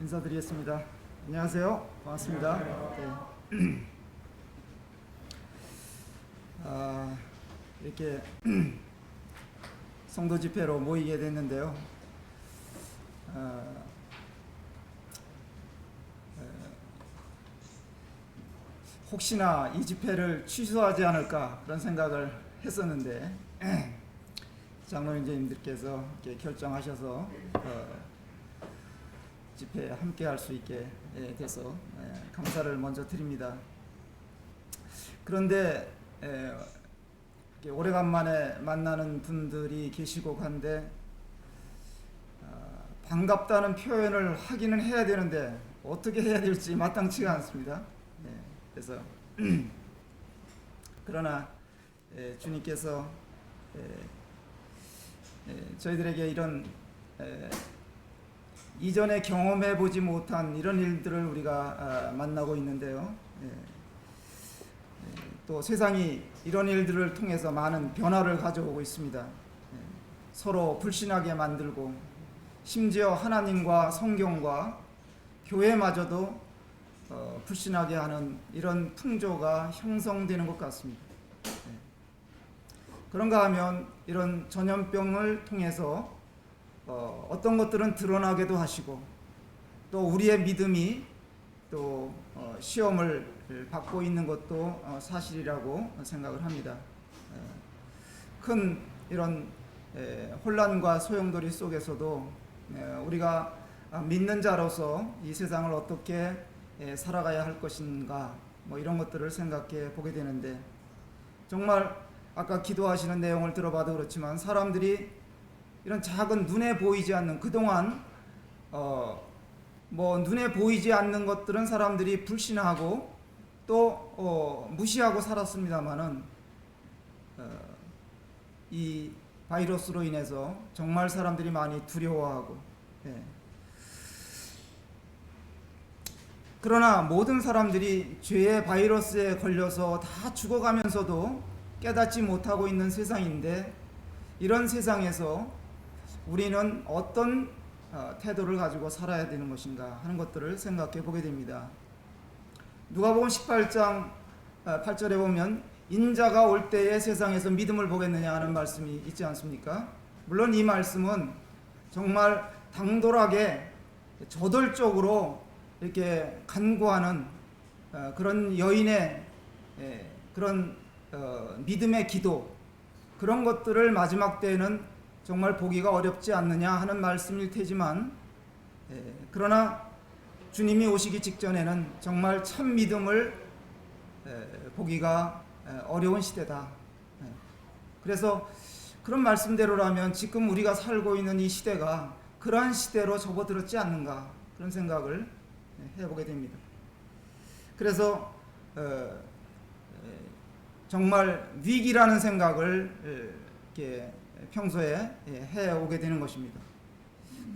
인사드리겠습니다. 안녕하세요. 반갑습니다. 네. 이렇게 성도 집회로 모이게 됐는데요. 혹시나 이 집회를 취소하지 않을까 그런 생각을 했었는데 장로님들께서 이렇게 결정하셔서 집회에 함께 할 수 있게 돼서 감사를 먼저 드립니다. 그런데 오래간만에 만나는 분들이 계시고 한데 반갑다는 표현을 하기는 해야 되는데 어떻게 해야 될지 마땅치가 않습니다. 그래서 그러나 주님께서 저희들에게 이런 이전에 경험해 보지 못한 이런 일들을 우리가 만나고 있는데요. 또 세상이 이런 일들을 통해서 많은 변화를 가져오고 있습니다. 서로 불신하게 만들고 심지어 하나님과 성경과 교회마저도 불신하게 하는 이런 풍조가 형성되는 것 같습니다. 그런가 하면 이런 전염병을 통해서 어떤 것들은 드러나게도 하시고 또 우리의 믿음이 또 시험을 받고 있는 것도 사실이라고 생각을 합니다. 큰 이런 혼란과 소용돌이 속에서도 우리가 믿는 자로서 이 세상을 어떻게 살아가야 할 것인가 이런 것들을 생각해 보게 되는데, 정말 아까 기도하시는 내용을 들어봐도 그렇지만 사람들이 이런 작은 눈에 보이지 않는 그동안 눈에 보이지 않는 것들은 사람들이 불신하고 또 무시하고 살았습니다만은 이 바이러스로 인해서 정말 사람들이 많이 두려워하고 그러나 모든 사람들이 죄의 바이러스에 걸려서 다 죽어가면서도 깨닫지 못하고 있는 세상인데, 이런 세상에서 우리는 어떤 태도를 가지고 살아야 되는 것인가 하는 것들을 생각해 보게 됩니다. 누가복음 18장 8절에 보면 인자가 올 때에 세상에서 믿음을 보겠느냐 하는 말씀이 있지 않습니까? 물론 이 말씀은 정말 당돌하게 저돌적으로 이렇게 간구하는 그런 여인의 그런 믿음의 기도, 그런 것들을 마지막 때에는 정말 보기가 어렵지 않느냐 하는 말씀일 테지만, 그러나 주님이 오시기 직전에는 정말 참 믿음을 보기가 어려운 시대다. 그래서 그런 말씀대로라면 지금 우리가 살고 있는 이 시대가 그러한 시대로 접어들었지 않는가 그런 생각을 해보게 됩니다. 그래서 정말 위기라는 생각을 이렇게 평소에 해오게 되는 것입니다.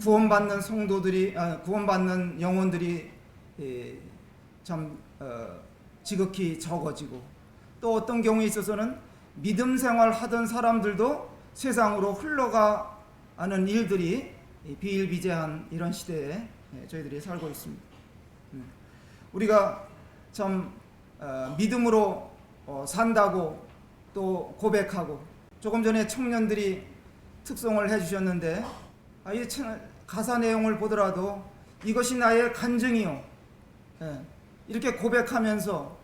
구원받는 성도들이, 구원받는 영혼들이 참 지극히 적어지고, 또 어떤 경우에 있어서는 믿음 생활 하던 사람들도 세상으로 흘러가는 일들이 비일비재한 이런 시대에 저희들이 살고 있습니다. 우리가 참 믿음으로 산다고 또 고백하고, 조금 전에 청년들이 특송을 해주셨는데 이 가사 내용을 보더라도 이것이 나의 간증이요, 이렇게 고백하면서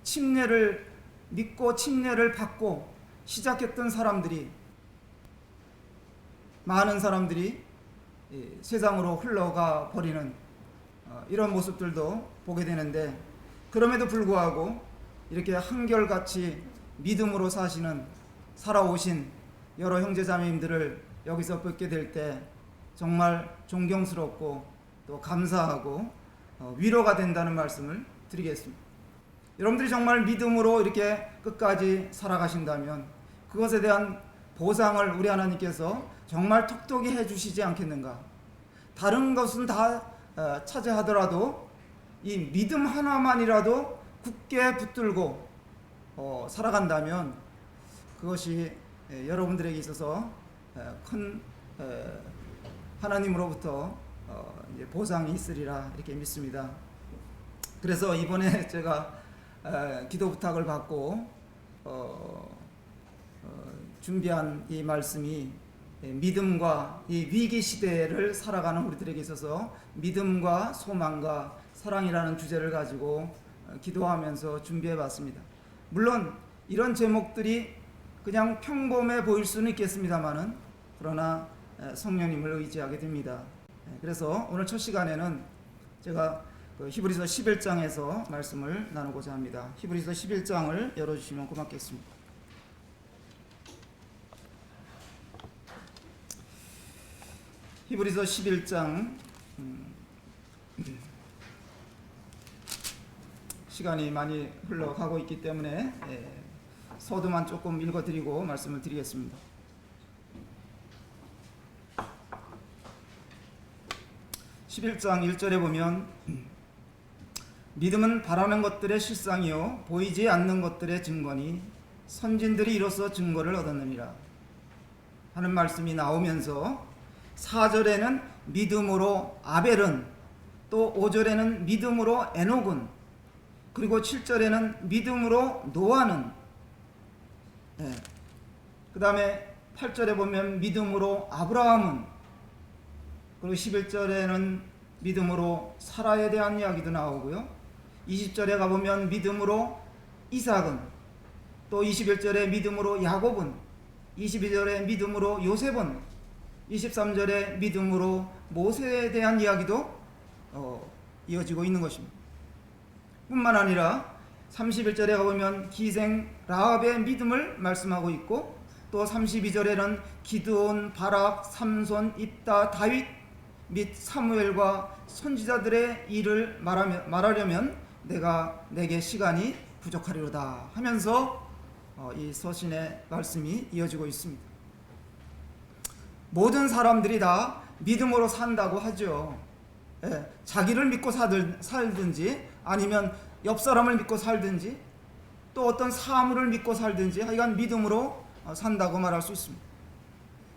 침례를 믿고 침례를 받고 시작했던 사람들이, 많은 사람들이 세상으로 흘러가 버리는 이런 모습들도 보게 되는데, 그럼에도 불구하고 이렇게 한결같이 믿음으로 살아오신 여러 형제자매님들을 여기서 뵙게 될 때 정말 존경스럽고 또 감사하고 위로가 된다는 말씀을 드리겠습니다. 여러분들이 정말 믿음으로 이렇게 끝까지 살아가신다면 그것에 대한 보상을 우리 하나님께서 정말 톡톡히 해주시지 않겠는가. 다른 것은 다 차지하더라도 이 믿음 하나만이라도 굳게 붙들고 살아간다면 그것이 여러분들에게 있어서 큰 하나님으로부터 이제 보상이 있으리라 이렇게 믿습니다. 그래서 이번에 제가 기도 부탁을 받고 준비한 이 말씀이 믿음과 이 위기 시대를 살아가는 우리들에게 있어서 믿음과 소망과 사랑이라는 주제를 가지고 기도하면서 준비해 봤습니다. 물론 이런 제목들이 그냥 평범해 보일 수는 있겠습니다만은 그러나 성령님을 의지하게 됩니다. 그래서 오늘 첫 시간에는 제가 히브리서 11장에서 말씀을 나누고자 합니다. 히브리서 11장을 열어주시면 고맙겠습니다. 히브리서 11장 시간이 많이 흘러가고 있기 때문에 서두만 조금 읽어드리고 말씀을 드리겠습니다. 11장 1절에 보면 믿음은 바라는 것들의 실상이요 보이지 않는 것들의 증거니 선진들이 이로써 증거를 얻었느니라 하는 말씀이 나오면서 4절에는 믿음으로 아벨은, 또 5절에는 믿음으로 에녹은, 그리고 7절에는 믿음으로 노아는, 그 다음에 8절에 보면 믿음으로 아브라함은, 그리고 11절에는 믿음으로 사라에 대한 이야기도 나오고요. 20절에 가보면 믿음으로 이삭은, 또 21절에 믿음으로 야곱은, 22절에 믿음으로 요셉은, 23절에 믿음으로 모세에 대한 이야기도 이어지고 있는 것입니다. 뿐만 아니라 31절에 가보면 기생 라합의 믿음을 말씀하고 있고, 또 32절에는 기드온, 바락, 삼손, 입다, 다윗 및 사무엘과 선지자들의 일을 말하려면 내게 시간이 부족하리로다 하면서 이 서신의 말씀이 이어지고 있습니다. 모든 사람들이 다 믿음으로 산다고 하죠. 자기를 믿고 살든지 아니면 옆 사람을 믿고 살든지 또 어떤 사물을 믿고 살든지 하여간 믿음으로 산다고 말할 수 있습니다.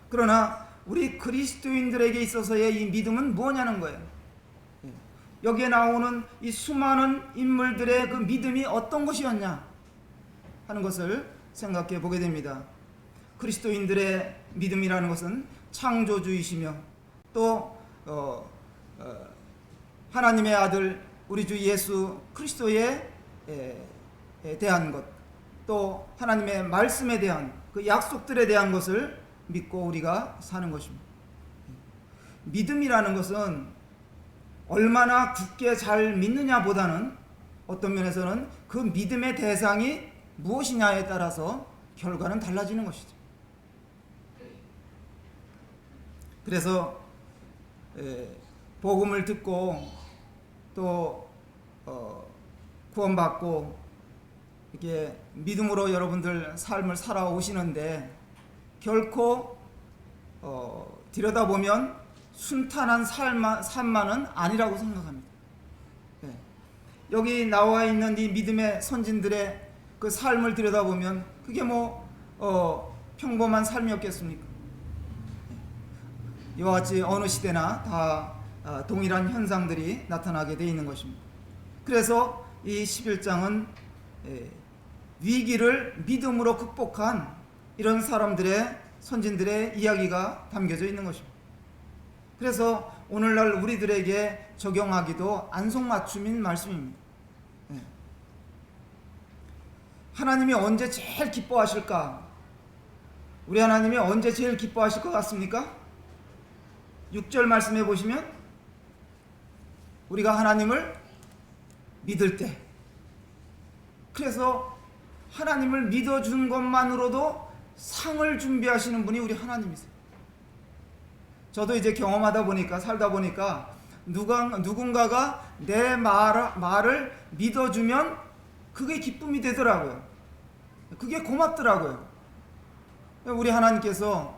그러나 우리 그리스도인들에게 있어서의 이 믿음은 뭐냐는 거예요. 여기에 나오는 이 수많은 인물들의 그 믿음이 어떤 것이었냐 하는 것을 생각해 보게 됩니다. 그리스도인들의 믿음이라는 것은 창조주이시며 또 하나님의 아들 우리 주 예수 그리스도에 대한 것, 또 하나님의 말씀에 대한 그 약속들에 대한 것을 믿고 우리가 사는 것입니다. 믿음이라는 것은 얼마나 굳게 잘 믿느냐보다는 어떤 면에서는 그 믿음의 대상이 무엇이냐에 따라서 결과는 달라지는 것이죠. 그래서 복음을 듣고 또 구원받고 이렇게 믿음으로 여러분들 삶을 살아오시는데 결코 들여다보면 순탄한 삶만은 아니라고 생각합니다. 여기 나와 있는 이 믿음의 선진들의 그 삶을 들여다보면 그게 평범한 삶이었겠습니까? 이와 같이 어느 시대나 다 동일한 현상들이 나타나게 되어 있는 것입니다. 그래서 이 11장은 위기를 믿음으로 극복한 이런 사람들의 선진들의 이야기가 담겨져 있는 것입니다. 그래서 오늘날 우리들에게 적용하기도 안성맞춤인 말씀입니다. 하나님이 언제 제일 기뻐하실까? 우리 하나님이 언제 제일 기뻐하실 것 같습니까? 6절 말씀해 보시면 우리가 하나님을 믿을 때, 그래서 하나님을 믿어준 것만으로도 상을 준비하시는 분이 우리 하나님이세요. 저도 이제 경험하다 보니까, 살다 보니까 누군가가 내 말을 믿어주면 그게 기쁨이 되더라고요. 그게 고맙더라고요. 우리 하나님께서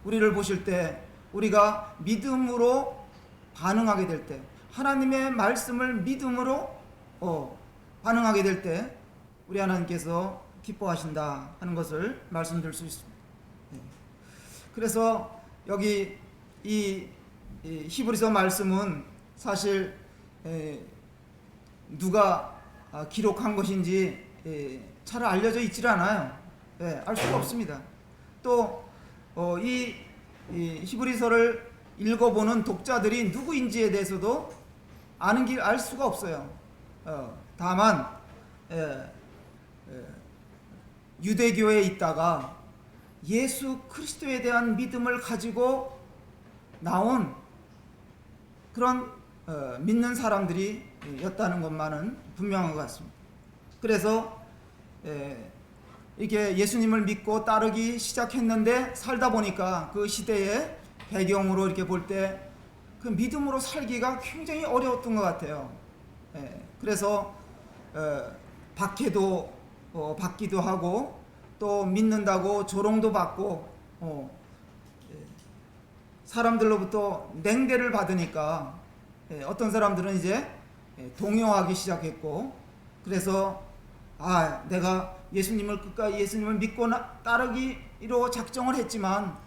우리를 보실 때 우리가 믿음으로 반응하게 될 때, 하나님의 말씀을 믿음으로 반응하게 될 때 우리 하나님께서 기뻐하신다 하는 것을 말씀드릴 수 있습니다. 그래서 여기 이 이 히브리서 말씀은 사실 누가 기록한 것인지 잘 알려져 있질 않아요. 알 수가 없습니다. 또 이 히브리서를 읽어보는 독자들이 누구인지에 대해서도 알 수가 없어요. 다만 유대교에 있다가 예수 그리스도에 대한 믿음을 가지고 나온 그런 믿는 사람들이 였다는 것만은 분명한 것 같습니다. 그래서 이게 예수님을 믿고 따르기 시작했는데 살다 보니까 그 시대의 배경으로 이렇게 볼 때 그 믿음으로 살기가 굉장히 어려웠던 것 같아요. 그래서 박해도 받기도 하고 또 믿는다고 조롱도 받고 사람들로부터 냉대를 받으니까 어떤 사람들은 이제 동요하기 시작했고, 그래서 내가 예수님을 끝까지 예수님을 믿고 따르기로 작정을 했지만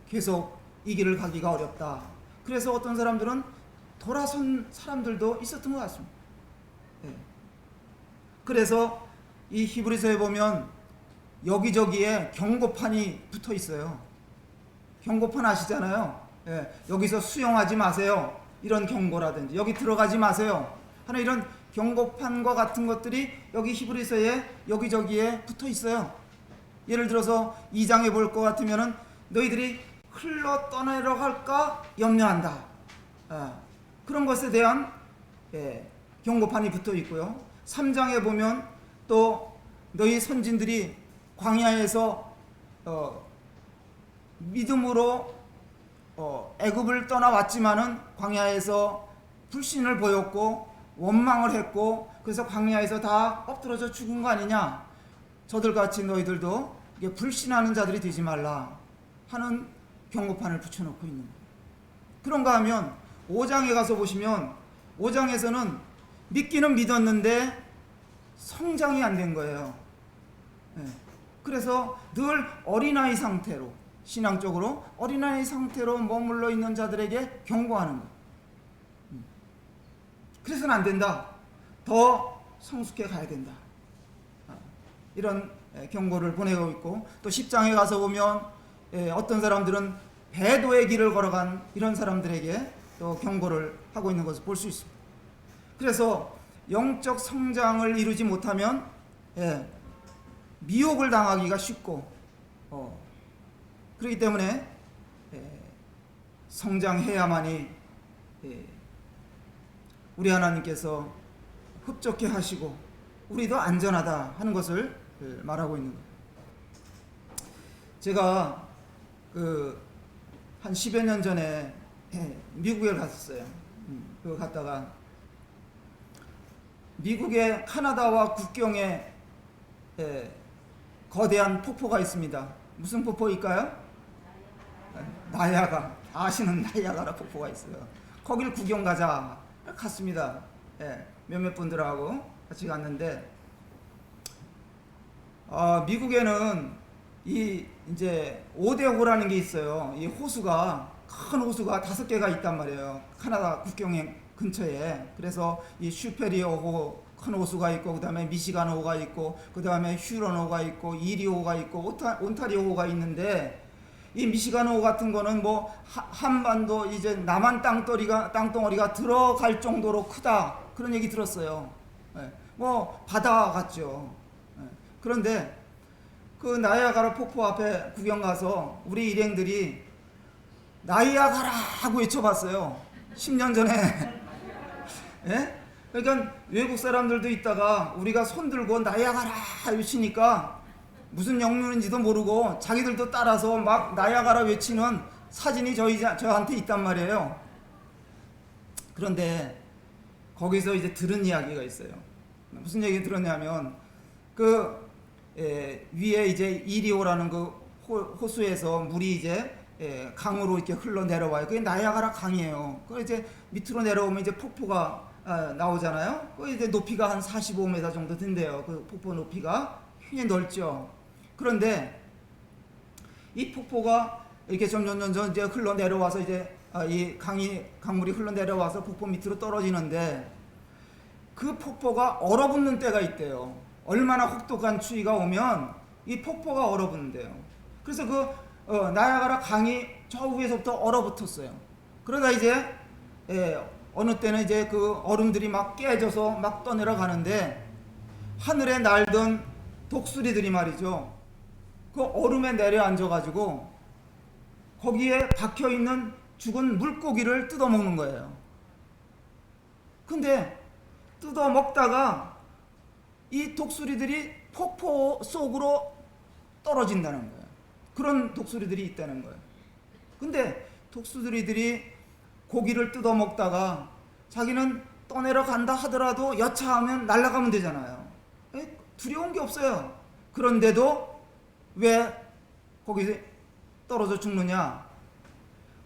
계속 이 길을 가기가 어렵다. 그래서 어떤 사람들은 돌아선 사람들도 있었던 것 같습니다. 그래서 이 히브리서에 보면 여기저기에 경고판이 붙어 있어요. 경고판 아시잖아요. 여기서 수영하지 마세요, 이런 경고라든지 여기 들어가지 마세요 하는 이런 경고판과 같은 것들이 여기 히브리서에 여기저기에 붙어 있어요. 예를 들어서 2장에 볼 것 같으면은 너희들이 흘러 떠내려갈까 염려한다, 그런 것에 대한 경고판이 붙어 있고요. 3장에 보면 또 너희 선진들이 광야에서 믿음으로 애굽을 떠나왔지만은 광야에서 불신을 보였고 원망을 했고, 그래서 광야에서 다 엎드러져 죽은 거 아니냐, 저들같이 너희들도 이게 불신하는 자들이 되지 말라 하는 경고판을 붙여놓고 있는 거예요. 그런가 하면 5장에 가서 보시면 5장에서는 믿기는 믿었는데 성장이 안 된 거예요. 그래서 늘 어린아이 상태로, 신앙적으로 어린아이 상태로 머물러 있는 자들에게 경고하는 거예요. 그래서는 안 된다, 더 성숙해 가야 된다, 이런 경고를 보내고 있고, 또 10장에 가서 보면 어떤 사람들은 배도의 길을 걸어간 이런 사람들에게 또 경고를 하고 있는 것을 볼 수 있습니다. 그래서 영적 성장을 이루지 못하면 미혹을 당하기가 쉽고, 그렇기 때문에 성장해야만이 우리 하나님께서 흡족해 하시고 우리도 안전하다 하는 것을 말하고 있는 거예요. 제가 한 10여 년 전에 미국에 갔었어요. 그거 갔다가 미국의 카나다와 국경에 거대한 폭포가 있습니다. 무슨 폭포일까요? 나야가, 아시는 나야가라 폭포가 있어요. 거길 구경 가자 갔습니다. 몇몇 분들하고 같이 갔는데, 미국에는 이제 5대호라는 게 있어요. 이 호수가, 큰 호수가 5개가 있단 말이에요. 카나다 국경 근처에. 그래서 이 슈페리어호 큰 호수가 있고, 그 다음에 미시간호가 있고, 그 다음에 휴런호가 있고, 이리호가 있고, 온타리오호가 있는데, 이 미시간호 같은 거는 뭐 한반도 이제 남한 땅덩어리가 들어갈 정도로 크다, 그런 얘기 들었어요. 뭐 바다 같죠. 그런데 그 나이아가라 폭포 앞에 구경 가서 우리 일행들이 나이아가라 하고 외쳐봤어요. 10년 전에. 그러니까 외국 사람들도 있다가 우리가 손 들고 나이아가라 외치니까 무슨 영문인지도 모르고 자기들도 따라서 막 나이아가라 외치는 사진이 저한테 있단 말이에요. 그런데 거기서 이제 들은 이야기가 있어요. 무슨 얘기 들었냐면 위에 이제 이리오라는 그 호수에서 물이 이제 강으로 이렇게 흘러 내려와요. 그게 나이아가라 강이에요. 그 이제 밑으로 내려오면 이제 폭포가 나오잖아요. 그 이제 높이가 한 45m 정도 된대요. 그 폭포 높이가 굉장히 넓죠. 그런데 이 폭포가 이렇게 점점 이제 흘러 내려와서 이제 이 강물이 흘러내려와서 폭포 밑으로 떨어지는데 그 폭포가 얼어붙는 때가 있대요. 얼마나 혹독한 추위가 오면 이 폭포가 얼어붙는데요. 그래서 나야가라 강이 저 위에서부터 얼어붙었어요. 그러다 이제 어느 때는 이제 그 얼음들이 막 깨져서 막 떠내려가는데 하늘에 날던 독수리들이 말이죠. 그 얼음에 내려앉아가지고 거기에 박혀있는 죽은 물고기를 뜯어먹는 거예요. 근데 뜯어먹다가 이 독수리들이 폭포 속으로 떨어진다는 거예요. 그런 독수리들이 있다는 거예요. 근데 독수리들이 고기를 뜯어먹다가 자기는 떠내려간다 하더라도 여차하면 날아가면 되잖아요. 두려운 게 없어요. 그런데도 왜 거기서 떨어져 죽느냐?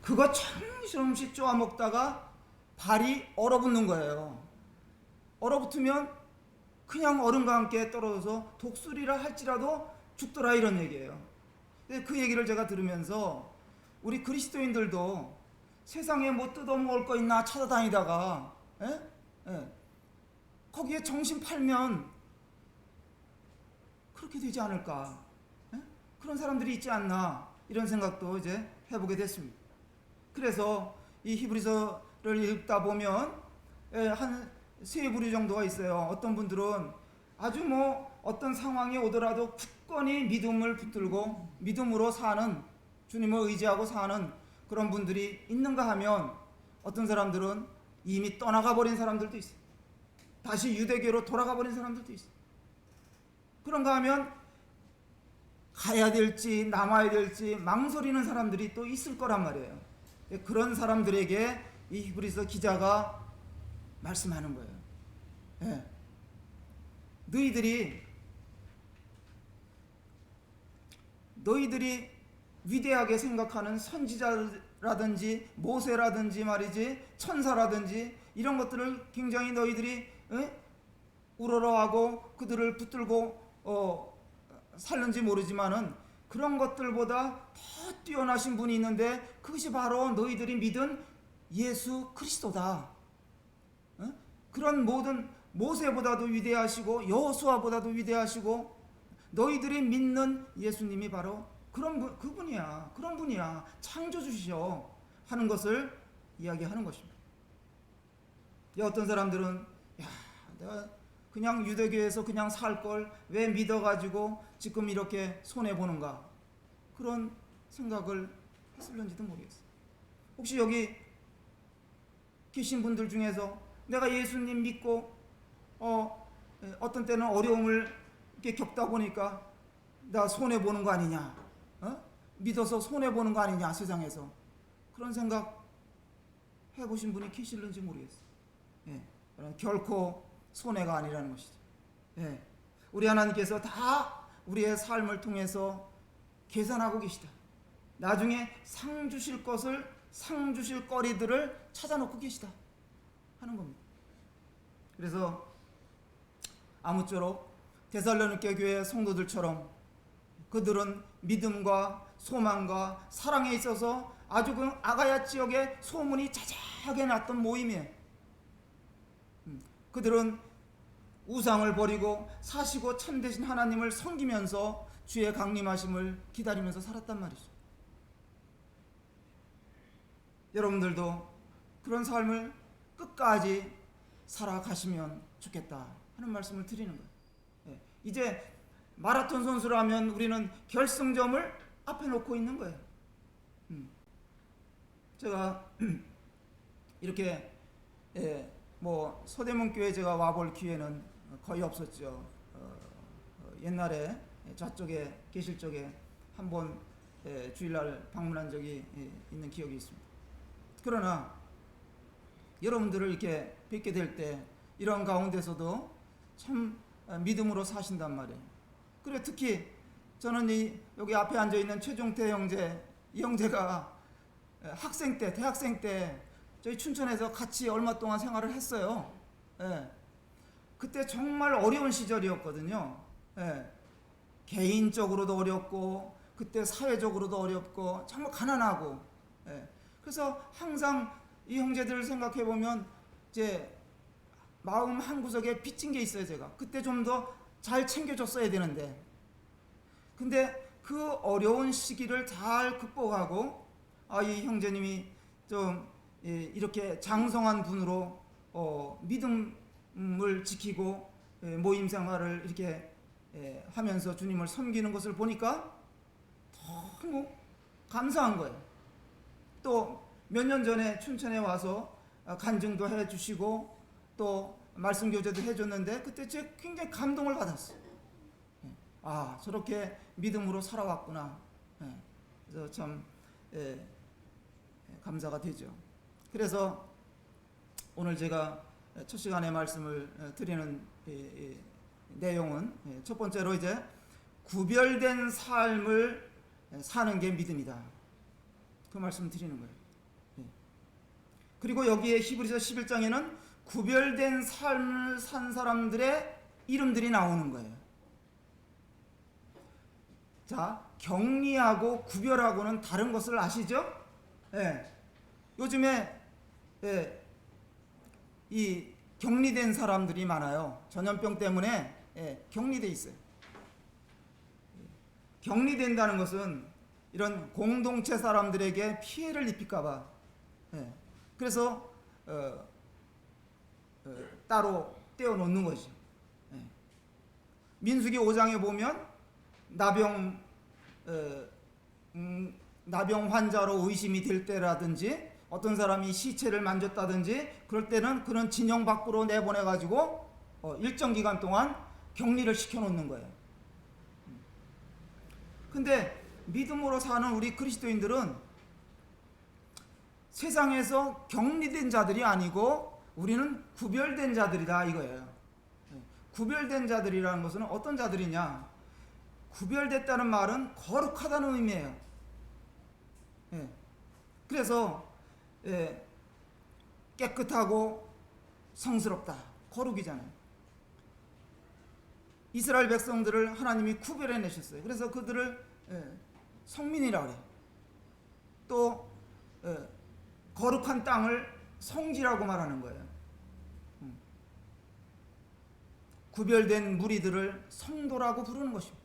그거 정신없이 쪼아먹다가 발이 얼어붙는 거예요. 얼어붙으면 그냥 얼음과 함께 떨어져서 독수리라 할지라도 죽더라, 이런 얘기예요. 그 얘기를 제가 들으면서 우리 그리스도인들도 세상에 뭐 뜯어먹을 거 있나 찾아다니다가 거기에 정신 팔면 그렇게 되지 않을까? 그런 사람들이 있지 않나, 이런 생각도 이제 해보게 됐습니다. 그래서 이 히브리서를 읽다 보면 한 세 부류 정도가 있어요. 어떤 분들은 아주 뭐 어떤 상황이 오더라도 굳건히 믿음을 붙들고 믿음으로 사는, 주님을 의지하고 사는 그런 분들이 있는가 하면, 어떤 사람들은 이미 떠나가 버린 사람들도 있어요. 다시 유대교로 돌아가 버린 사람들도 있어요. 그런가 하면 가야 될지 남아야 될지 망설이는 사람들이 또 있을 거란 말이에요. 그런 사람들에게 이 히브리서 기자가 말씀하는 거예요. 너희들이 위대하게 생각하는 선지자라든지 모세라든지 말이지, 천사라든지 이런 것들을 굉장히 너희들이 우러러하고 그들을 붙들고 살는지 모르지만은, 그런 것들보다 더 뛰어나신 분이 있는데 그것이 바로 너희들이 믿은 예수 그리스도다. 그런 모든 모세보다도 위대하시고 여호수아보다도 위대하시고 너희들이 믿는 예수님이 바로 그분이야. 그런 분이야. 창조주시오 하는 것을 이야기하는 것입니다. 어떤 사람들은 내가 그냥 유대교에서 그냥 살 걸 왜 믿어가지고 지금 이렇게 손해보는가, 그런 생각을 했을런지도 모르겠어요. 혹시 여기 계신 분들 중에서 내가 예수님 믿고 어떤 때는 어려움을 이렇게 겪다 보니까 나 손해보는 거 아니냐, 믿어서 손해보는 거 아니냐, 세상에서, 그런 생각 해보신 분이 계실는지 모르겠어요. 결코 손해가 아니라는 것이죠. 우리 하나님께서 다 우리의 삶을 통해서 계산하고 계시다. 나중에 상 주실 것을, 상 주실 거리들을 찾아놓고 계시다 하는 겁니다. 그래서 아무쪼록 데살로니가 교회 성도들처럼 그들은 믿음과 소망과 사랑에 있어서 아주 그 아가야 지역에 소문이 자자하게 났던 모임이에요. 그들은 우상을 버리고 사시고 참되신 하나님을 섬기면서 주의 강림하심을 기다리면서 살았단 말이죠. 여러분들도 그런 삶을 끝까지 살아가시면 좋겠다 하는 말씀을 드리는 거예요. 이제 마라톤 선수라면 우리는 결승점을 앞에 놓고 있는 거예요. 제가 이렇게 뭐 서대문교회 제가 와볼 기회는 거의 없었죠. 옛날에 저쪽에 계실 적에 한번 주일날 방문한 적이 있는 기억이 있습니다. 그러나 여러분들을 이렇게 뵙게 될 때 이런 가운데서도 참 믿음으로 사신단 말이에요. 그래, 특히 저는 여기 앞에 앉아 있는 최종태 형제, 이 형제가 학생 때, 대학생 때 저희 춘천에서 같이 얼마 동안 생활을 했어요. 그때 정말 어려운 시절이었거든요. 개인적으로도 어렵고 그때 사회적으로도 어렵고 정말 가난하고. 그래서 항상 이 형제들을 생각해 보면 이제 마음 한 구석에 빚진 게 있어요. 제가 그때 좀 더 잘 챙겨줬어야 되는데, 근데 그 어려운 시기를 잘 극복하고 이 형제님이 좀 이렇게 장성한 분으로 믿음을 지키고 모임 생활을 이렇게 하면서 주님을 섬기는 것을 보니까 너무 감사한 거예요. 또 몇 년 전에 춘천에 와서 간증도 해주시고 또 말씀 교제도 해줬는데 그때 제가 굉장히 감동을 받았어요. 저렇게 믿음으로 살아왔구나. 그래서 참 감사가 되죠. 그래서 오늘 제가 첫 시간에 말씀을 드리는 내용은 첫 번째로 이제 구별된 삶을 사는 게 믿음이다. 그 말씀을 드리는 거예요. 그리고 여기에 히브리서 11장에는 구별된 삶을 산 사람들의 이름들이 나오는 거예요. 자, 격리하고 구별하고는 다른 것을 아시죠? 요즘에 이 격리된 사람들이 많아요. 전염병 때문에 격리돼 있어요. 격리된다는 것은 이런 공동체 사람들에게 피해를 입힐까봐 그래서 따로 떼어놓는 거죠. 민수기 5장에 보면 나병 환자로 의심이 될 때라든지 어떤 사람이 시체를 만졌다든지 그럴 때는 그런 진영 밖으로 내보내가지고 일정 기간 동안 격리를 시켜놓는 거예요. 근데 믿음으로 사는 우리 그리스도인들은 세상에서 격리된 자들이 아니고 우리는 구별된 자들이다 이거예요. 구별된 자들이라는 것은 어떤 자들이냐? 구별됐다는 말은 거룩하다는 의미예요. 그래서 깨끗하고 성스럽다, 거룩이잖아요. 이스라엘 백성들을 하나님이 구별해 내셨어요. 그래서 그들을 성민이라고 해요. 또 거룩한 땅을 성지라고 말하는 거예요. 구별된 무리들을 성도라고 부르는 것입니다.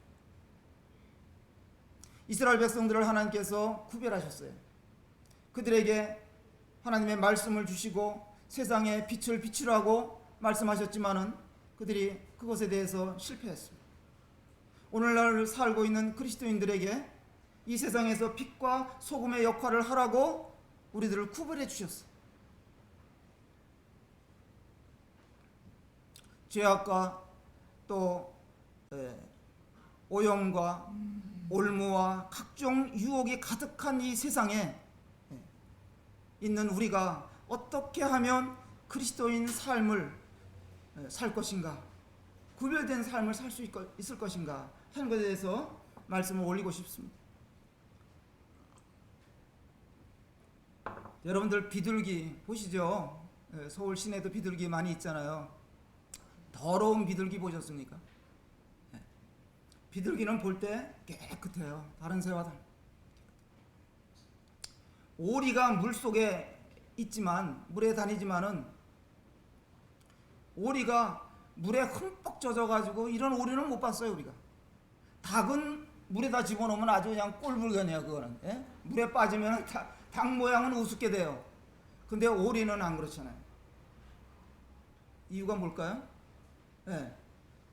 이스라엘 백성들을 하나님께서 구별하셨어요. 그들에게 하나님의 말씀을 주시고 세상에 빛을 비추라고 말씀하셨지만은 그들이 그것에 대해서 실패했습니다. 오늘날 살고 있는 그리스도인들에게 이 세상에서 빛과 소금의 역할을 하라고 우리들을 구별해 주셨어요. 죄악과 또 오염과 올무와 각종 유혹이 가득한 이 세상에 있는 우리가 어떻게 하면 그리스도인 삶을 살 것인가, 구별된 삶을 살 수 있을 것인가 하는 것에 대해서 말씀을 올리고 싶습니다. 여러분들 비둘기 보시죠? 서울 시내도 비둘기 많이 있잖아요. 더러운 비둘기 보셨습니까? 비둘기는 볼 때 깨끗해요. 다른 새와 달리. 오리가 물속에 있지만, 물에 다니지만은 오리가 물에 흠뻑 젖어가지고 이런 오리는 못 봤어요. 우리가 닭은 물에다 집어넣으면 아주 그냥 꼴불견이야. 그거는 물에 빠지면 닭 모양은 우습게 돼요. 근데 오리는 안 그렇잖아요. 이유가 뭘까요?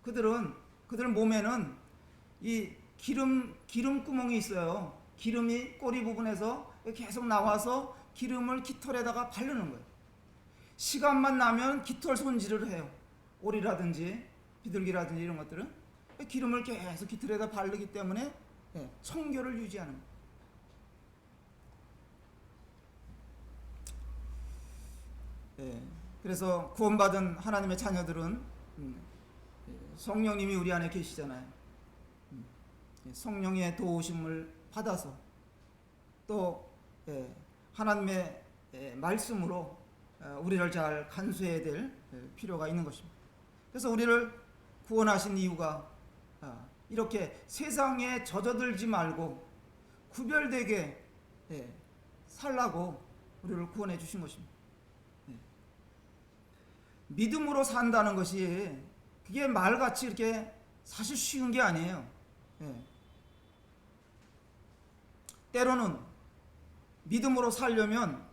그들 몸에는 이 기름 구멍이 있어요. 기름이 꼬리 부분에서 계속 나와서 기름을 깃털에다가 바르는 거예요. 시간만 나면 깃털 손질을 해요. 오리라든지 비둘기라든지 이런 것들은 기름을 계속 깃털에다 바르기 때문에 청결을 유지하는 거예요. 그래서 구원받은 하나님의 자녀들은 성령님이 우리 안에 계시잖아요. 성령의 도우심을 받아서 또 하나님의 말씀으로 우리를 잘 간수해야 될 필요가 있는 것입니다. 그래서 우리를 구원하신 이유가 이렇게 세상에 젖어들지 말고 구별되게 살라고 우리를 구원해 주신 것입니다. 믿음으로 산다는 것이 그게 말같이 이렇게 사실 쉬운 게 아니에요. 때로는 믿음으로 살려면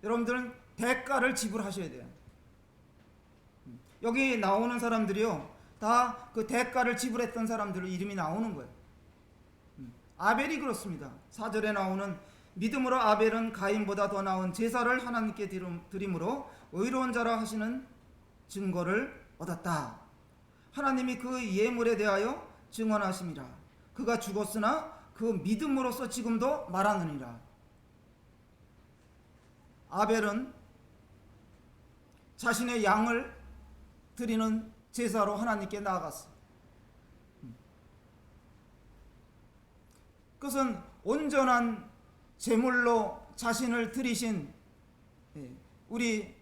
여러분들은 대가를 지불하셔야 돼요. 여기 나오는 사람들이요, 다 그 대가를 지불했던 사람들 이름이 나오는 거예요. 아벨이 그렇습니다. 4절에 나오는 믿음으로 아벨은 가인보다 더 나은 제사를 하나님께 드림으로 의로운 자라 하시는 증거를 얻었다. 하나님이 그 예물에 대하여 증언하심이라. 그가 죽었으나 그 믿음으로써 지금도 말하느니라. 아벨은 자신의 양을 드리는 제사로 하나님께 나아갔어. 그것은 온전한 제물로 자신을 드리신 우리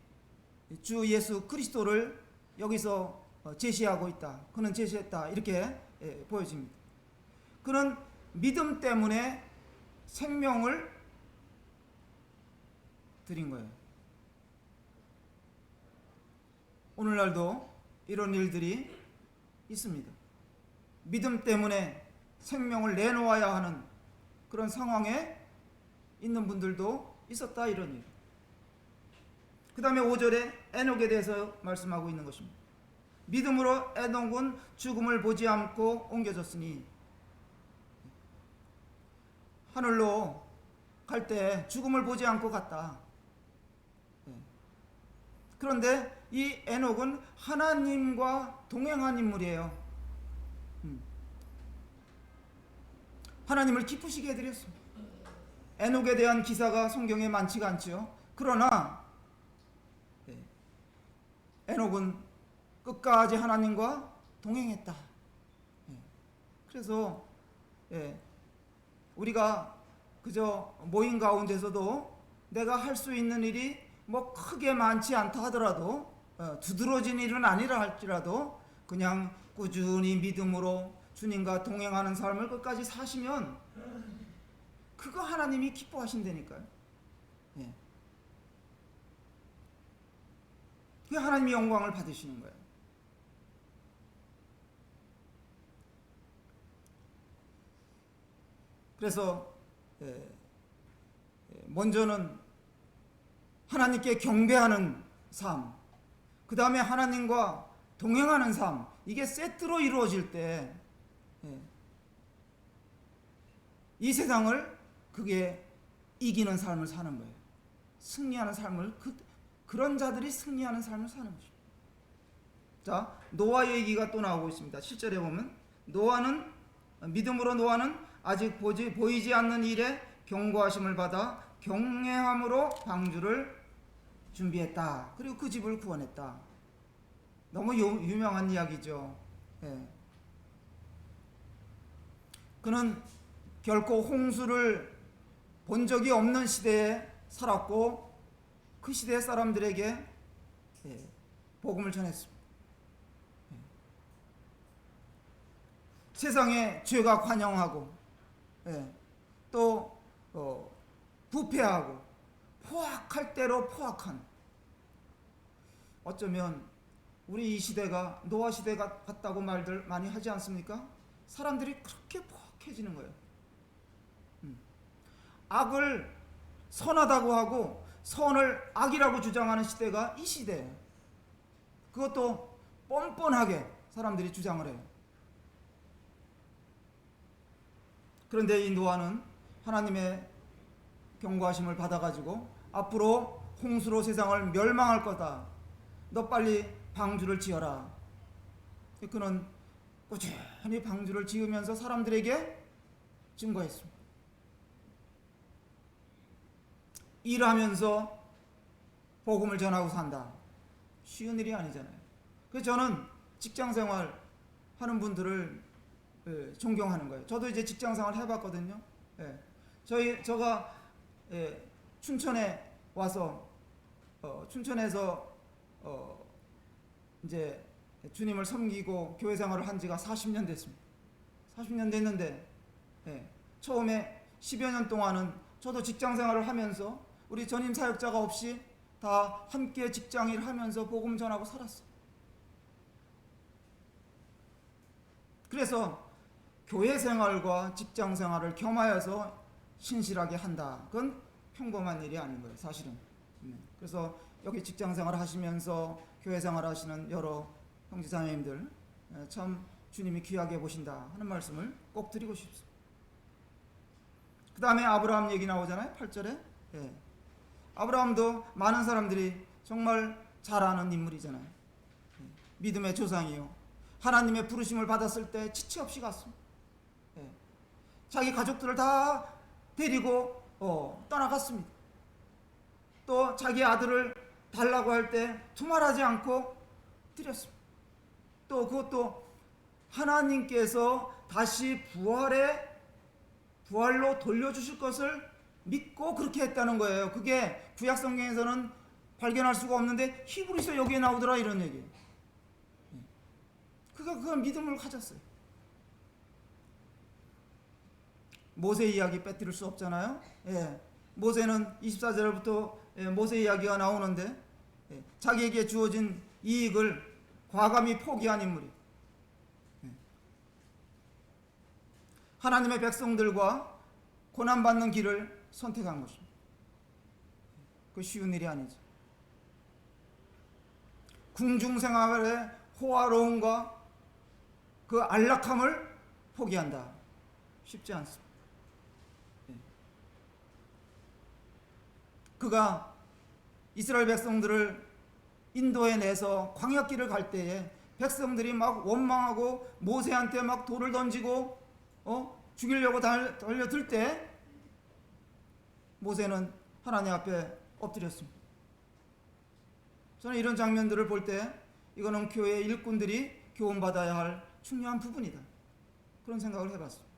주 예수 그리스도를 여기서 제시하고 있다. 그는 제시했다. 이렇게 보여집니다. 그는 믿음 때문에 생명을 드린 거예요. 오늘날도 이런 일들이 있습니다. 믿음 때문에 생명을 내놓아야 하는 그런 상황에 있는 분들도 있었다, 이런 일. 그 다음에 5절에 에녹에 대해서 말씀하고 있는 것입니다. 믿음으로 에녹은 죽음을 보지 않고 옮겨졌으니, 하늘로 갈 때 죽음을 보지 않고 갔다. 그런데 이 에녹은 하나님과 동행한 인물이에요. 하나님을 기쁘시게 해드렸습니다. 에녹에 대한 기사가 성경에 많지가 않지요. 그러나 에녹은 끝까지 하나님과 동행했다. 그래서 우리가 그저 모임 가운데서도 내가 할 수 있는 일이 뭐 크게 많지 않다 하더라도, 두드러진 일은 아니라 할지라도 그냥 꾸준히 믿음으로 주님과 동행하는 삶을 끝까지 사시면 그거 하나님이 기뻐하신다니까요. 그게 하나님이 영광을 받으시는 거예요. 그래서 먼저는 하나님께 경배하는 삶, 그 다음에 하나님과 동행하는 삶, 이게 세트로 이루어질 때 이 세상을 그게 이기는 삶을 사는 거예요. 승리하는 삶을, 그런 자들이 승리하는 삶을 사는 것입니다. 자, 노아 얘기가 또 나오고 있습니다. 7절에 보면 믿음으로 노아는 아직 보이지 않는 일에 경고하심을 받아 경외함으로 방주를 준비했다. 그리고 그 집을 구원했다. 너무 유명한 이야기죠. 그는 결코 홍수를 본 적이 없는 시대에 살았고 그 시대 사람들에게 복음을 전했습니다. 세상에 죄가 관영하고 또 부패하고 포악할 대로 포악한, 어쩌면 우리 이 시대가 노아 시대 같다고 말들 많이 하지 않습니까? 사람들이 그렇게 포악해지는 거예요. 악을 선하다고 하고 선을 악이라고 주장하는 시대가 이 시대예요. 그것도 뻔뻔하게 사람들이 주장을 해요. 그런데 이 노아는 하나님의 경고하심을 받아가지고 앞으로 홍수로 세상을 멸망할 거다. 너 빨리 방주를 지어라. 그는 꾸준히 방주를 지으면서 사람들에게 증거했습니다. 일하면서 복음을 전하고 산다. 쉬운 일이 아니잖아요. 그래서 저는 직장생활 하는 분들을 존경하는 거예요. 저도 이제 직장생활 해봤거든요. 제가 춘천에 와서 춘천에서 이제 주님을 섬기고 교회 생활을 한 지가 40년 됐습니다. 40년 됐는데 처음에 10여 년 동안은 저도 직장 생활을 하면서 우리 전임 사역자가 없이 다 함께 직장일 하면서 복음 전하고 살았어. 그래서 교회 생활과 직장 생활을 겸하여서 신실하게 한다. 그건 평범한 일이 아닌 거예요, 사실은. 그래서 여기 직장 생활 하시면서 교회 생활 하시는 여러 형제자매님들, 참 주님이 귀하게 보신다 하는 말씀을 꼭 드리고 싶습니다. 그 다음에 아브라함 얘기 나오잖아요, 8절에. 예. 아브라함도 많은 사람들이 정말 잘 아는 인물이잖아요. 믿음의 조상이요, 하나님의 부르심을 받았을 때 지체 없이 갔습니다. 예. 자기 가족들을 다 데리고 떠나갔습니다. 또 자기 아들을 달라고 할 때 두말하지 않고 드렸습니다. 또 그것도 하나님께서 다시 부활로 돌려주실 것을 믿고 그렇게 했다는 거예요. 그게 구약 성경에서는 발견할 수가 없는데 히브리서 여기에 나오더라, 이런 얘기예요. 그가 믿음을 가졌어요. 모세 이야기 빼뜨릴 수 없잖아요. 예. 모세는 24절부터 모세 이야기가 나오는데, 자기에게 주어진 이익을 과감히 포기한 인물이, 하나님의 백성들과 고난받는 길을 선택한 것입니다. 그 쉬운 일이 아니죠. 궁중생활의 호화로움과 그 안락함을 포기한다. 쉽지 않습니다. 그가 이스라엘 백성들을 인도에 내서 광야길을 갈 때에 백성들이 막 원망하고 모세한테 막 돌을 던지고 죽이려고 달려들 때 모세는 하나님 앞에 엎드렸습니다. 저는 이런 장면들을 볼 때 이거는 교회 일꾼들이 교훈받아야 할 중요한 부분이다, 그런 생각을 해봤습니다.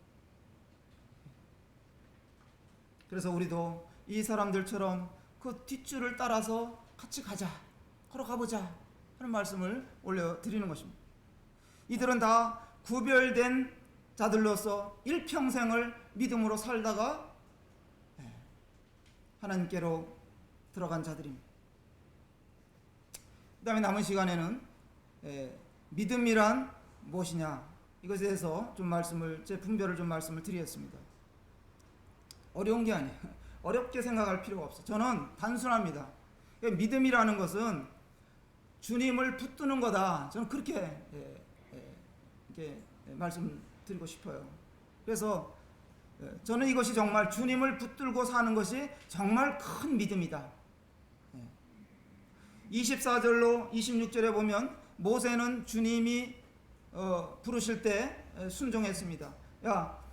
그래서 우리도 이 사람들처럼 그 뒷줄을 따라서 같이 가자, 걸어가보자 하는 말씀을 올려드리는 것입니다. 이들은 다 구별된 자들로서 일평생을 믿음으로 살다가 하나님께로 들어간 자들입니다. 그 다음에 남은 시간에는 믿음이란 무엇이냐, 이것에 대해서 제 분별을 좀 말씀을 드리겠습니다. 어려운 게 아니에요. 어렵게 생각할 필요가 없어요. 저는 단순합니다. 믿음이라는 것은 주님을 붙드는 거다. 저는 그렇게 이렇게 말씀드리고 싶어요. 그래서 저는 이것이 정말 주님을 붙들고 사는 것이 정말 큰 믿음이다. 24절로 26절에 보면 모세는 주님이 부르실 때 순종했습니다. 야,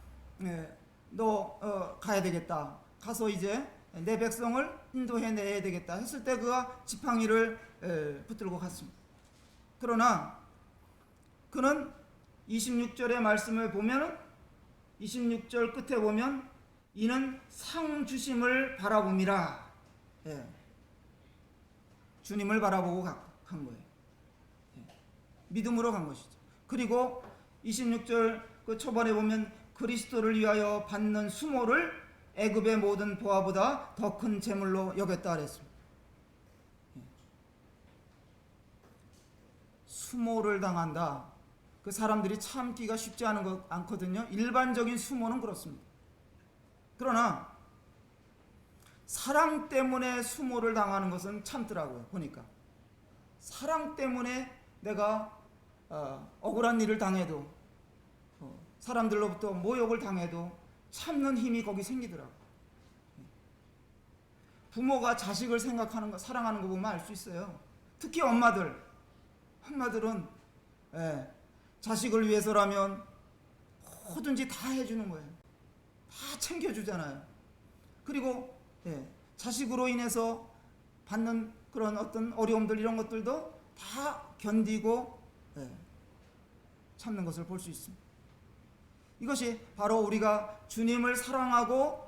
너 가야 되겠다. 가서 이제 내 백성을 인도해내야 되겠다 했을 때 그가 지팡이를 붙들고 갔습니다. 그러나 그는 26절의 말씀을 보면, 26절 끝에 보면 이는 상 주심을 바라봅니다. 주님을 바라보고 간 거예요. 믿음으로 간 것이죠. 그리고 26절 그 초반에 보면 그리스도를 위하여 받는 수모를 애굽의 모든 보화보다 더 큰 재물로 여겼다 그랬습니다. 수모를 당한다. 그 사람들이 참기가 쉽지 않거든요. 일반적인 수모는 그렇습니다. 그러나 사랑 때문에 수모를 당하는 것은 참더라고요. 보니까 사랑 때문에 내가 억울한 일을 당해도, 사람들로부터 모욕을 당해도 참는 힘이 거기 생기더라고요. 부모가 자식을 생각하는 거, 사랑하는 거 보면 알 수 있어요. 특히 엄마들은 자식을 위해서라면 뭐든지 다 해주는 거예요. 다 챙겨주잖아요. 그리고 자식으로 인해서 받는 그런 어떤 어려움들, 이런 것들도 다 견디고 참는 것을 볼 수 있습니다. 이것이 바로 우리가 주님을 사랑하고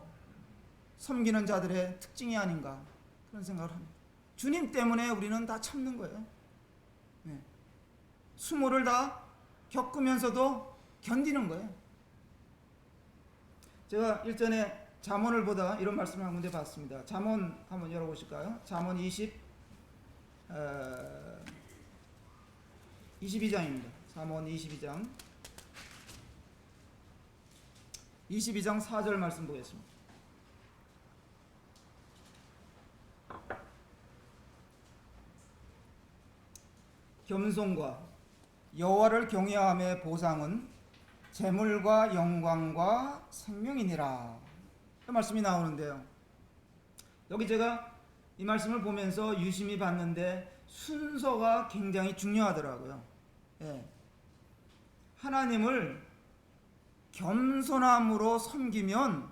섬기는 자들의 특징이 아닌가, 그런 생각을 합니다. 주님 때문에 우리는 다 참는 거예요. 수모를 다 겪으면서도 견디는 거예요. 제가 일전에 잠언을 보다 이런 말씀을 한 군데 봤습니다. 잠언 한번 열어보실까요? 잠언 22장입니다. 잠언 22장 4절 말씀 보겠습니다. 겸손과 여호와를 경외함의 보상은 재물과 영광과 생명이니라. 이 말씀이 나오는데요. 여기 제가 이 말씀을 보면서 유심히 봤는데 순서가 굉장히 중요하더라고요. 예. 하나님을 겸손함으로 섬기면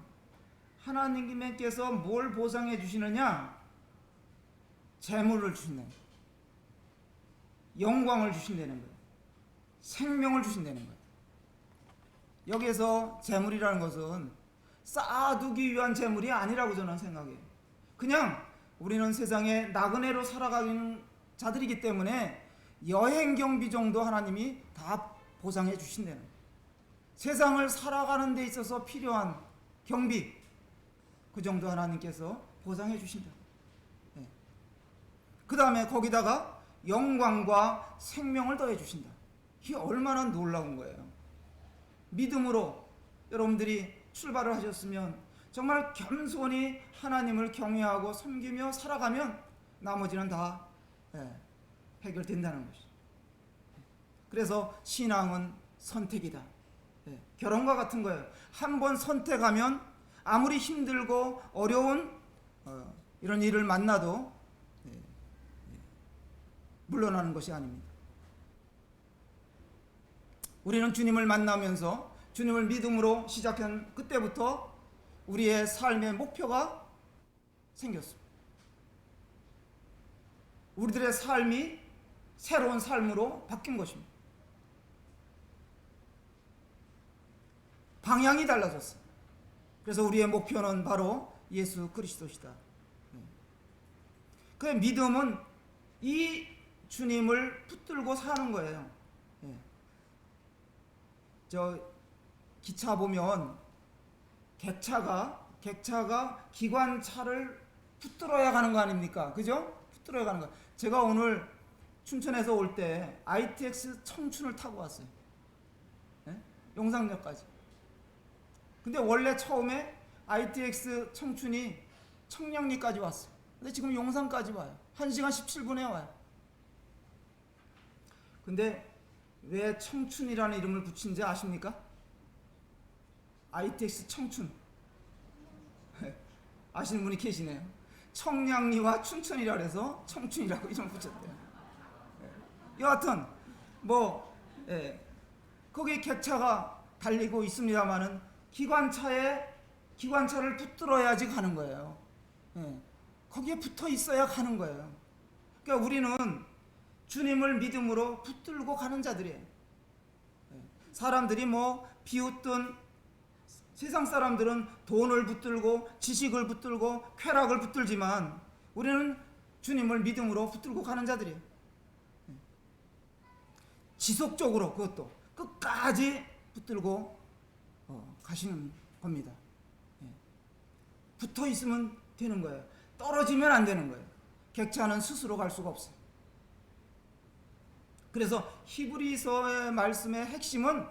하나님께서 뭘 보상해 주시느냐? 재물을 주신다는 거예요. 영광을 주신다는 거예요. 생명을 주신다는 거예요. 여기에서 재물이라는 것은 쌓아두기 위한 재물이 아니라고 저는 생각해요. 그냥 우리는 세상에 나그네로 살아가는 자들이기 때문에 여행 경비 정도 하나님이 다 보상해 주신다는 거예요. 세상을 살아가는 데 있어서 필요한 경비, 그 정도 하나님께서 보상해 주신다. 네. 그 다음에 거기다가 영광과 생명을 더해 주신다. 이게 얼마나 놀라운 거예요. 믿음으로 여러분들이 출발을 하셨으면 정말 겸손히 하나님을 경외하고 섬기며 살아가면 나머지는 다 해결된다는 것이죠. 그래서 신앙은 선택이다. 결혼과 같은 거예요. 한번 선택하면 아무리 힘들고 어려운 이런 일을 만나도 물러나는 것이 아닙니다. 우리는 주님을 만나면서 주님을 믿음으로 시작한 그때부터 우리의 삶의 목표가 생겼습니다. 우리들의 삶이 새로운 삶으로 바뀐 것입니다. 방향이 달라졌어요. 그래서 우리의 목표는 바로 예수 그리스도시다. 그 믿음은 이 주님을 붙들고 사는 거예요. 저 기차 보면 객차가 기관차를 붙들어야 가는 거 아닙니까? 그죠? 붙들어야 가는 거. 제가 오늘 춘천에서 올 때 ITX 청춘을 타고 왔어요. 용산역까지. 근데 원래 처음에 ITX 청춘이 청량리까지 왔어요. 근데 지금 용산까지 와요. 1시간 17분에 와요. 근데 왜 청춘이라는 이름을 붙인지 아십니까? ITX 청춘. 아시는 분이 계시네요. 청량리와 춘천이라 그래서 청춘이라고 이름 붙였대요. 여하튼 거기 객차가 달리고 있습니다마는 기관차를 붙들어야지 가는 거예요. 거기에 붙어 있어야 가는 거예요. 그러니까 우리는 주님을 믿음으로 붙들고 가는 자들이에요. 사람들이 비웃든 세상 사람들은 돈을 붙들고 지식을 붙들고 쾌락을 붙들지만 우리는 주님을 믿음으로 붙들고 가는 자들이에요. 지속적으로 그것도 끝까지 붙들고 가시는 겁니다. 붙어 있으면 되는 거예요. 떨어지면 안 되는 거예요. 객차는 스스로 갈 수가 없어요. 그래서 히브리서의 말씀의 핵심은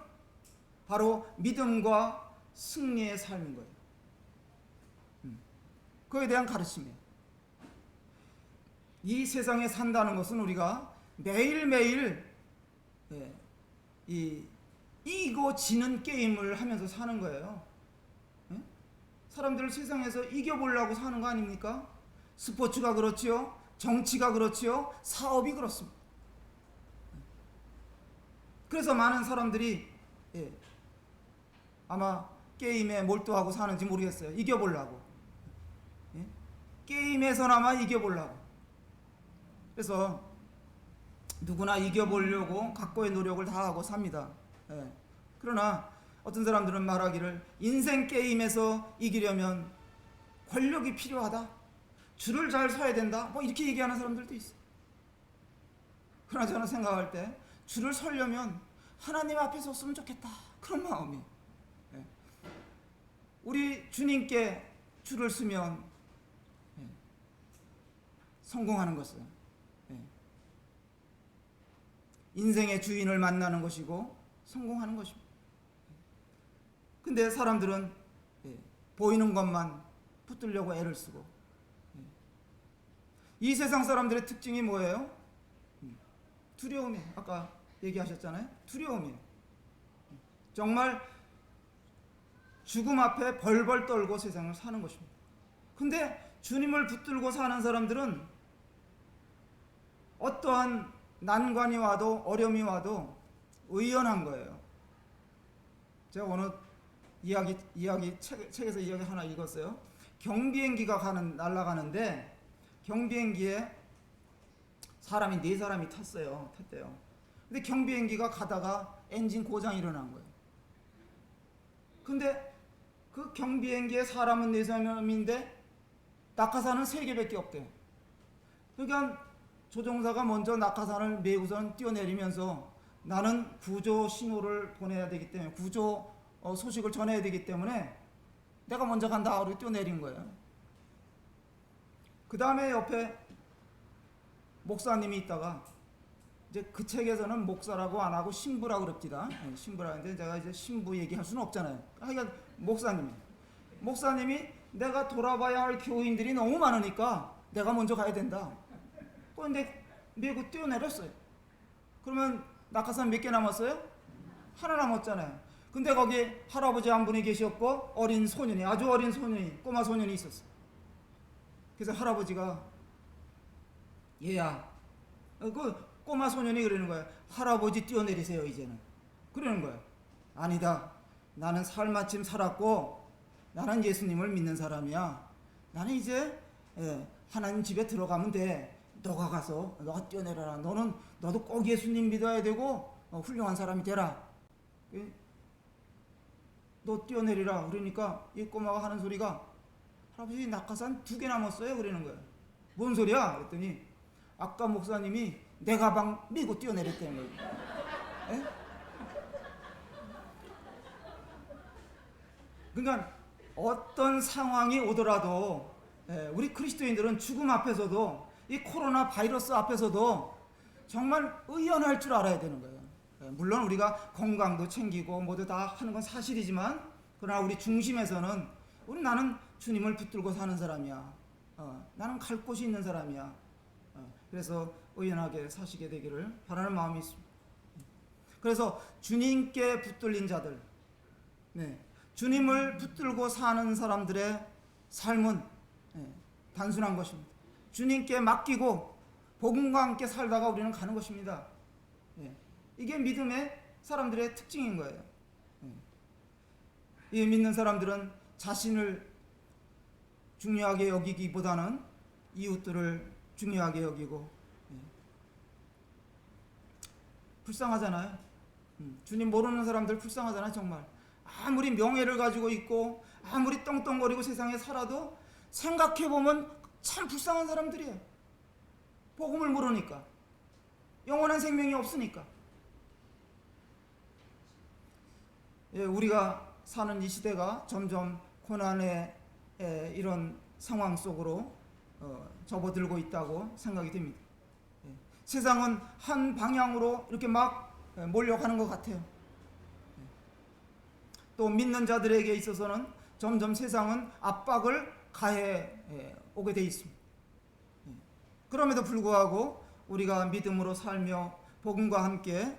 바로 믿음과 승리의 삶인 거예요. 그에 대한 가르침이에요. 이 세상에 산다는 것은 우리가 매일매일 이기고 지는 게임을 하면서 사는 거예요. 사람들을 세상에서 이겨보려고 사는 거 아닙니까? 스포츠가 그렇지요. 정치가 그렇지요. 사업이 그렇습니다. 그래서 많은 사람들이 아마 게임에 몰두하고 사는지 모르겠어요. 이겨보려고. 게임에서나마 이겨보려고. 그래서 누구나 이겨보려고 각고의 노력을 다하고 삽니다. 그러나 어떤 사람들은 말하기를 인생 게임에서 이기려면 권력이 필요하다. 줄을 잘 서야 된다. 이렇게 얘기하는 사람들도 있어요. 그러나 저는 생각할 때 줄을 서려면 하나님 앞에 섰으면 좋겠다. 그런 마음이. 우리 주님께 줄을 서면 성공하는 것은 인생의 주인을 만나는 것이고 성공하는 것입니다. 근데 사람들은 보이는 것만 붙들려고 애를 쓰고, 이 세상 사람들의 특징이 뭐예요? 두려움이에요. 아까 얘기하셨잖아요. 두려움이에요. 정말 죽음 앞에 벌벌 떨고 세상을 사는 것입니다. 근데 주님을 붙들고 사는 사람들은 어떠한 난관이 와도 어려움이 와도 의연한 거예요. 제가 어느 책에서 이야기 하나 읽었어요. 경비행기가 날아가는데 경비행기에 사람이 4사람이 탔대요. 근데 경비행기가 가다가 엔진 고장이 일어난 거예요. 근데 그 경비행기에 사람은 4사람인데 낙하산은 3개밖에 없대요. 그러니까 조종사가 먼저 낙하산을 메고선 뛰어내리면서 나는 구조 신호를 보내야 되기 때문에, 구조 소식을 전해야 되기 때문에 내가 먼저 간다 하고 뛰어내린 거예요. 그 다음에 옆에 목사님이 있다가, 이제 그 책에서는 목사라고 안 하고 신부라고 그럽니다. 신부라는데 제가 이제 신부 얘기할 수는 없잖아요. 하여간 목사님이 내가 돌아봐야 할 교인들이 너무 많으니까 내가 먼저 가야 된다. 그런데 메고 뛰어내렸어요. 그러면 낙하산 몇 개 남았어요? 하나 남았잖아요. 근데 거기 할아버지 한 분이 계셨고 어린 소년이, 아주 어린 소년이, 꼬마 소년이 있었어요. 그래서 할아버지가, 얘야, 그 꼬마 소년이 그러는 거예요. 할아버지 뛰어내리세요 이제는. 그러는 거예요. 아니다. 나는 살마침 살았고 나는 예수님을 믿는 사람이야. 나는 이제 하나님 집에 들어가면 돼. 너가 가서 너가 뛰어내려라. 너도 꼭 예수님 믿어야 되고 훌륭한 사람이 되라. 너 뛰어내리라. 그러니까 이 꼬마가 하는 소리가, 할아버지 낙하산 2개 남았어요. 그러는 거예요. 뭔 소리야? 그랬더니 아까 목사님이 내 가방 메고 뛰어내렸다는 거예요. 에? 그러니까 어떤 상황이 오더라도 우리 그리스도인들은 죽음 앞에서도, 이 코로나 바이러스 앞에서도 정말 의연할 줄 알아야 되는 거예요. 물론 우리가 건강도 챙기고 모두 다 하는 건 사실이지만, 그러나 우리 중심에서는 나는 주님을 붙들고 사는 사람이야. 나는 갈 곳이 있는 사람이야. 그래서 의연하게 사시게 되기를 바라는 마음이 있습니다. 그래서 주님께 붙들린 자들, 주님을 붙들고 사는 사람들의 삶은 단순한 것입니다. 주님께 맡기고 복음과 함께 살다가 우리는 가는 것입니다. 이게 믿음의 사람들의 특징인 거예요. 이 믿는 사람들은 자신을 중요하게 여기기보다는 이웃들을 중요하게 여기고, 불쌍하잖아요. 주님 모르는 사람들 불쌍하잖아요. 정말 아무리 명예를 가지고 있고 아무리 떵떵거리고 세상에 살아도 생각해보면 참 불쌍한 사람들이에요. 복음을 모르니까, 영원한 생명이 없으니까. 우리가 사는 이 시대가 점점 고난의 이런 상황 속으로 접어들고 있다고 생각이 됩니다. 세상은 한 방향으로 이렇게 막 몰려가는 것 같아요. 또 믿는 자들에게 있어서는 점점 세상은 압박을 가해 오게 돼 있습니다. 그럼에도 불구하고 우리가 믿음으로 살며 복음과 함께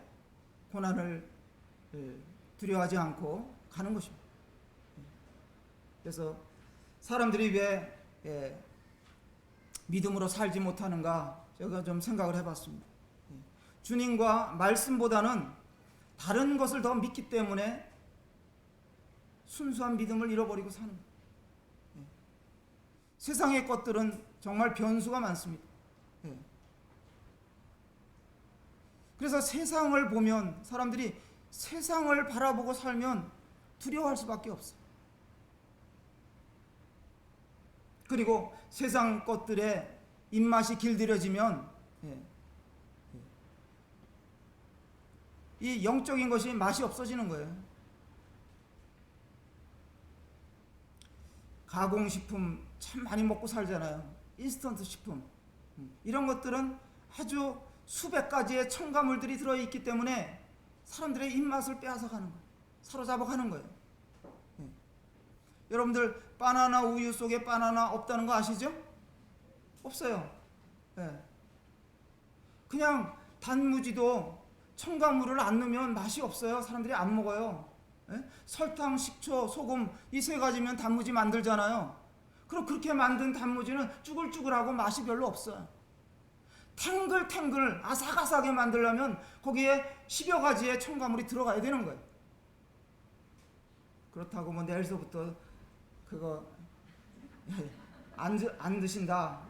고난을 두려워하지 않고 가는 것입니다. 그래서 사람들이 왜 믿음으로 살지 못하는가, 제가 좀 생각을 해봤습니다. 주님과 말씀보다는 다른 것을 더 믿기 때문에 순수한 믿음을 잃어버리고 사는 거예요. 세상의 것들은 정말 변수가 많습니다. 그래서 세상을 보면, 사람들이 세상을 바라보고 살면 두려워할 수밖에 없어요. 그리고 세상 것들에 입맛이 길들여지면 이 영적인 것이 맛이 없어지는 거예요. 가공식품 참 많이 먹고 살잖아요. 인스턴트 식품. 이런 것들은 아주 수백 가지의 첨가물들이 들어있기 때문에 사람들의 입맛을 빼앗아가는 거예요. 사로잡아가는 거예요. 예. 여러분들 바나나 우유 속에 바나나 없다는 거 아시죠? 없어요. 예. 그냥 단무지도 첨가물을 안 넣으면 맛이 없어요. 사람들이 안 먹어요. 예? 설탕, 식초, 소금 이 세 가지면 단무지 만들잖아요. 그럼 그렇게 만든 단무지는 쭈글쭈글하고 맛이 별로 없어요. 탱글탱글 아삭아삭하게 만들려면 거기에 10여 가지의 첨가물이 들어가야 되는 거예요. 그렇다고 뭐 내일서부터 그거 안 드신다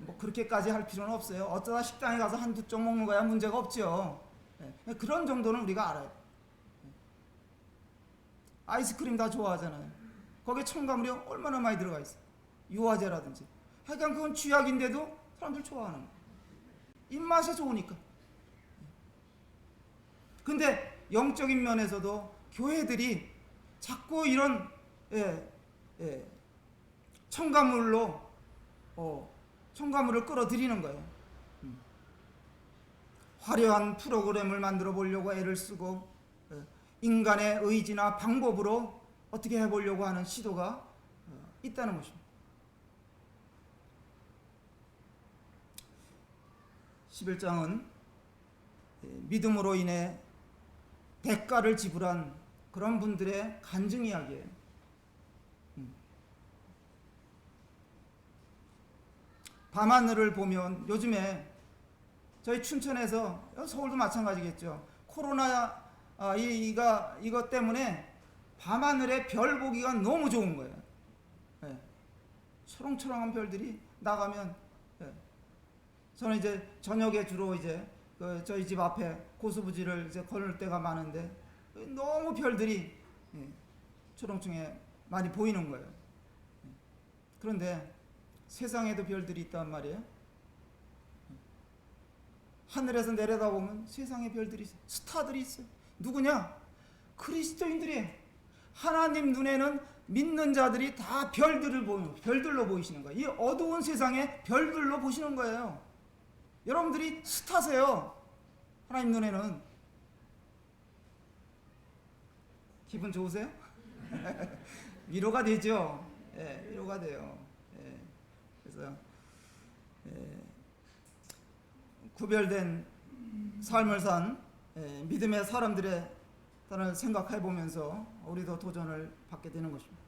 뭐 그렇게까지 할 필요는 없어요. 어쩌다 식당에 가서 한두 쪽 먹는 거야 문제가 없죠. 그런 정도는 우리가 알아요. 아이스크림 다 좋아하잖아요. 거기에 첨가물이 얼마나 많이 들어가 있어요. 유화제라든지. 하여간 그건 쥐약인데도 사람들 좋아하는 거예요. 입맛에 좋으니까. 근데 영적인 면에서도 교회들이 자꾸 이런 첨가물로 첨가물을 끌어들이는 거예요. 화려한 프로그램을 만들어 보려고 애를 쓰고 인간의 의지나 방법으로 어떻게 해보려고 하는 시도가 있다는 것입니다. 11장은 믿음으로 인해 대가를 지불한 그런 분들의 간증 이야기예요. 밤하늘을 보면 요즘에 저희 춘천에서 서울도 마찬가지겠죠. 코로나 이것 때문에 밤하늘에 별 보기가 너무 좋은 거예요. 네. 초롱초롱한 별들이 나가면 저는 이제 저녁에 주로 이제 저희 집 앞에 고수부지를 이제 걸을 때가 많은데 너무 별들이 초롱초롱해 많이 보이는 거예요. 그런데 세상에도 별들이 있단 말이에요. 하늘에서 내려다보면 세상에 별들이 있어요. 스타들이 있어요. 누구냐? 그리스도인들이에요. 하나님 눈에는 믿는 자들이 다 별들로 보이시는 거예요. 이 어두운 세상에 별들로 보시는 거예요. 여러분들이 스타세요. 하나님 눈에는. 기분 좋으세요? 위로가 되죠. 위로가 돼요. 그래서 구별된 삶을 산 믿음의 사람들의 단을 생각해 보면서 우리도 도전을 받게 되는 것입니다.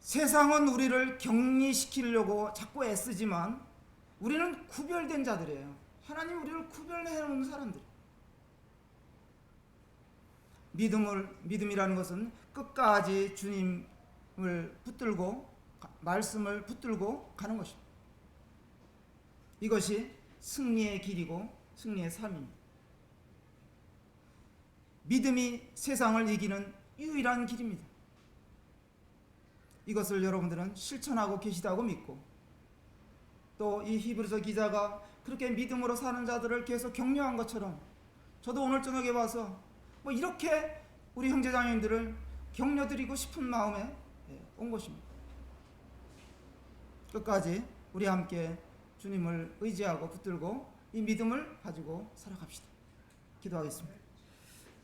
세상은 우리를 격리시키려고 자꾸 애쓰지만 우리는 구별된 자들이에요. 하나님 우리를 구별해 놓은 사람들. 믿음이라는 것은 끝까지 주님을 붙들고 말씀을 붙들고 가는 것입니다. 이것이 승리의 길이고 승리의 삶입니다. 믿음이 세상을 이기는 유일한 길입니다. 이것을 여러분들은 실천하고 계시다고 믿고 또 이 히브리서 기자가 그렇게 믿음으로 사는 자들을 계속 격려한 것처럼 저도 오늘 저녁에 와서 뭐 이렇게 우리 형제자매님들을 격려드리고 싶은 마음에 온 것입니다. 끝까지 우리 함께 주님을 의지하고 붙들고 이 믿음을 가지고 살아갑시다. 기도하겠습니다.